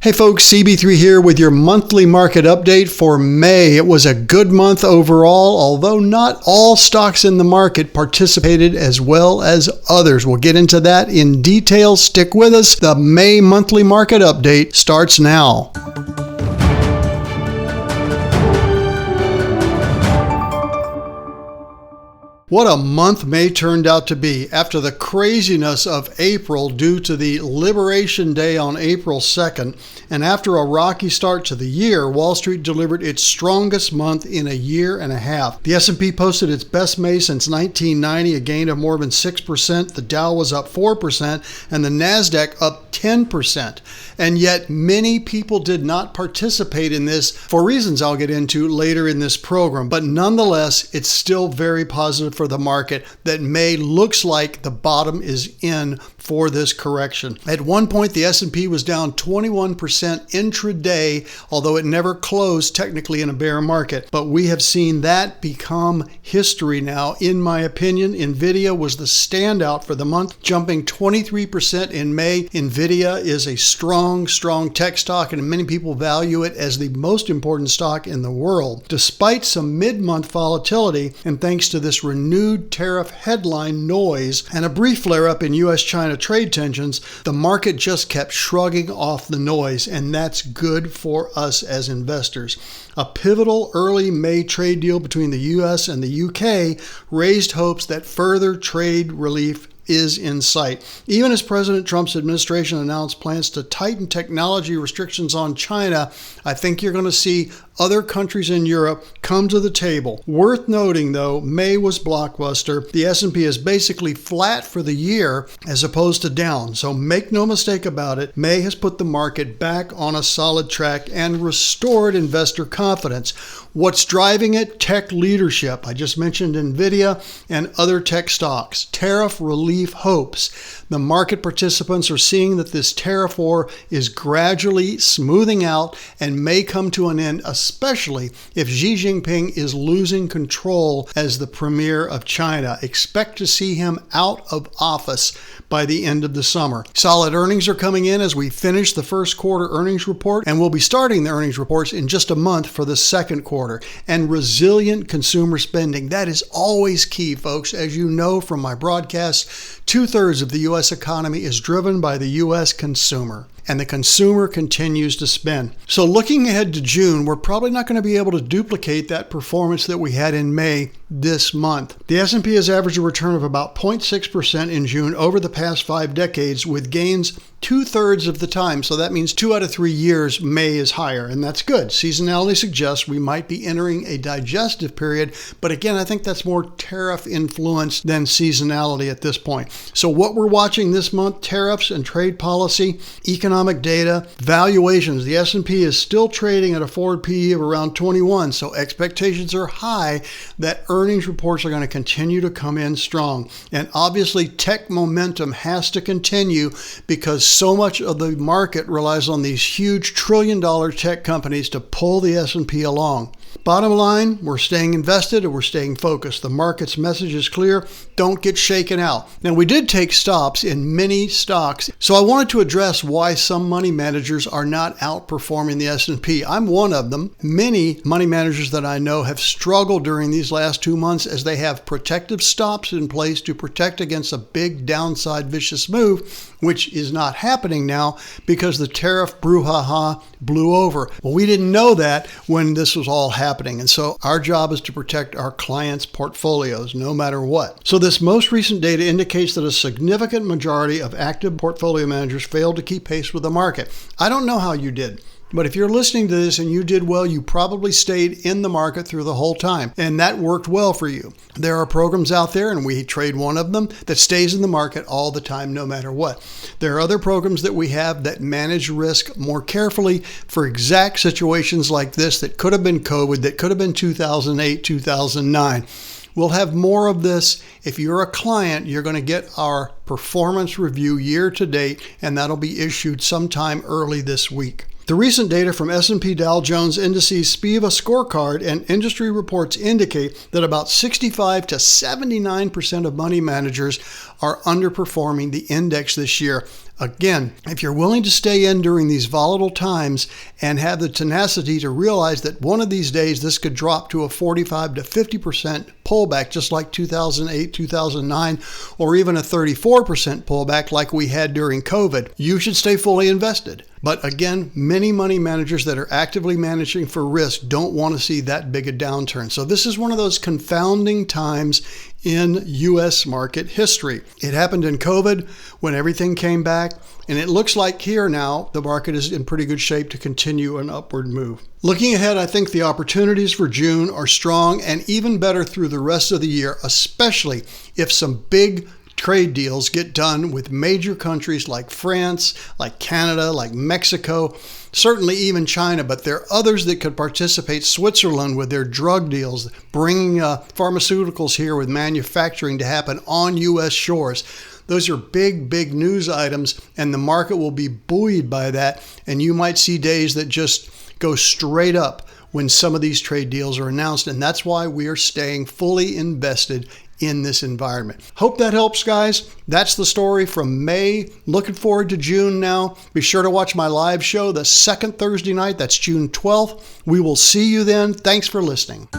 Hey folks, CB3 here with your monthly market update for May. It was a good month overall, although not all stocks in the market participated as well as others. We'll get into that in detail. Stick with us. The May monthly market update starts now. What a month May turned out to be. After the craziness of April due to the Liberation Day on April 2nd, and after a rocky start to the year, Wall Street delivered its strongest month in a year and a half. The S&P posted its best May since 1990, a gain of more than 6%. The Dow was up 4%, and the Nasdaq up 10%. And yet many people did not participate in this for reasons I'll get into later in this program. But nonetheless, it's still very positive for the market that May looks like the bottom is in for this correction. At one point, the S&P was down 21% intraday, although it never closed technically in a bear market. But we have seen that become history now. In my opinion, Nvidia was the standout for the month, jumping 23% in May. Nvidia is a strong tech stock, and many people value it as the most important stock in the world. Despite some mid-month volatility, and thanks to this renewed tariff headline noise and a brief flare-up in U.S.-China trade tensions, the market just kept shrugging off the noise, and that's good for us as investors. A pivotal early May trade deal between the U.S. and the U.K. raised hopes that further trade relief is in sight. Even as President Trump's administration announced plans to tighten technology restrictions on China, I think you're going to see other countries in Europe come to the table. Worth noting though, May was blockbuster. The S&P is basically flat for the year as opposed to down. So make no mistake about it, May has put the market back on a solid track and restored investor confidence. What's driving it? Tech leadership. I just mentioned Nvidia and other tech stocks. Tariff relief hopes. The market participants are seeing that this tariff war is gradually smoothing out and may come to an end, especially if Xi Jinping is losing control as the premier of China. Expect to see him out of office by the end of the summer. Solid earnings are coming in as we finish the first quarter earnings report, and we'll be starting the earnings reports in just a month for the second quarter. And resilient consumer spending. That is always key, folks. As you know from my broadcasts, 2/3 of the U.S. economy is driven by the U.S. consumer. And the consumer continues to spend. So looking ahead to June, we're probably not going to be able to duplicate that performance that we had in May this month. The S&P has averaged a return of about 0.6% in June over the past 5 decades, with gains 2/3 of the time. So that means 2 out of 3 years May is higher, and that's good. Seasonality suggests we might be entering a digestive period, but again, I think that's more tariff influence than seasonality at this point. So what we're watching this month, tariffs and trade policy, economic data, valuations. The S&P is still trading at a forward PE of around 21, so expectations are high that earnings reports are going to continue to come in strong. And obviously tech momentum has to continue because so much of the market relies on these huge trillion-dollar tech companies to pull the S&P along. Bottom line, we're staying invested and we're staying focused. The market's message is clear. Don't get shaken out. Now, we did take stops in many stocks, so I wanted to address why some money managers are not outperforming the S&P. I'm one of them. Many money managers that I know have struggled during these last 2 months as they have protective stops in place to protect against a big downside vicious move, which is not happening now because the tariff brouhaha blew over. Well, we didn't know that when this was all happening. And so our job is to protect our clients' portfolios no matter what. So this most recent data indicates that a significant majority of active portfolio managers failed to keep pace with the market. I don't know how you did. But if you're listening to this and you did well, you probably stayed in the market through the whole time, and that worked well for you. There are programs out there, and we trade one of them, that stays in the market all the time, no matter what. There are other programs that we have that manage risk more carefully for exact situations like this that could have been COVID, that could have been 2008, 2009. We'll have more of this. If you're a client, you're going to get our performance review year to date, and that'll be issued sometime early this week. The recent data from S&P Dow Jones Indices SPIVA scorecard and industry reports indicate that about 65 to 79% of money managers are underperforming the index this year. Again, if you're willing to stay in during these volatile times and have the tenacity to realize that one of these days this could drop to a 45 to 50% pullback, just like 2008, 2009, or even a 34% pullback like we had during COVID, you should stay fully invested. But again, many money managers that are actively managing for risk don't want to see that big a downturn. So this is one of those confounding times in U.S. market history. It happened in COVID when everything came back, and it looks like here now the market is in pretty good shape to continue an upward move. Looking ahead, I think the opportunities for June are strong and even better through the rest of the year, especially if some big trade deals get done with major countries like France, like Canada, like Mexico, certainly even China, but there are others that could participate. Switzerland with their drug deals, bringing pharmaceuticals here with manufacturing to happen on U.S. shores. Those are big, big news items, and the market will be buoyed by that, and you might see days that just go straight up when some of these trade deals are announced, and that's why we are staying fully invested in this environment. Hope that helps, guys. That's the story from May. Looking forward to June now. Be sure to watch my live show the second Thursday night. That's June 12th. We will see you then. Thanks for listening.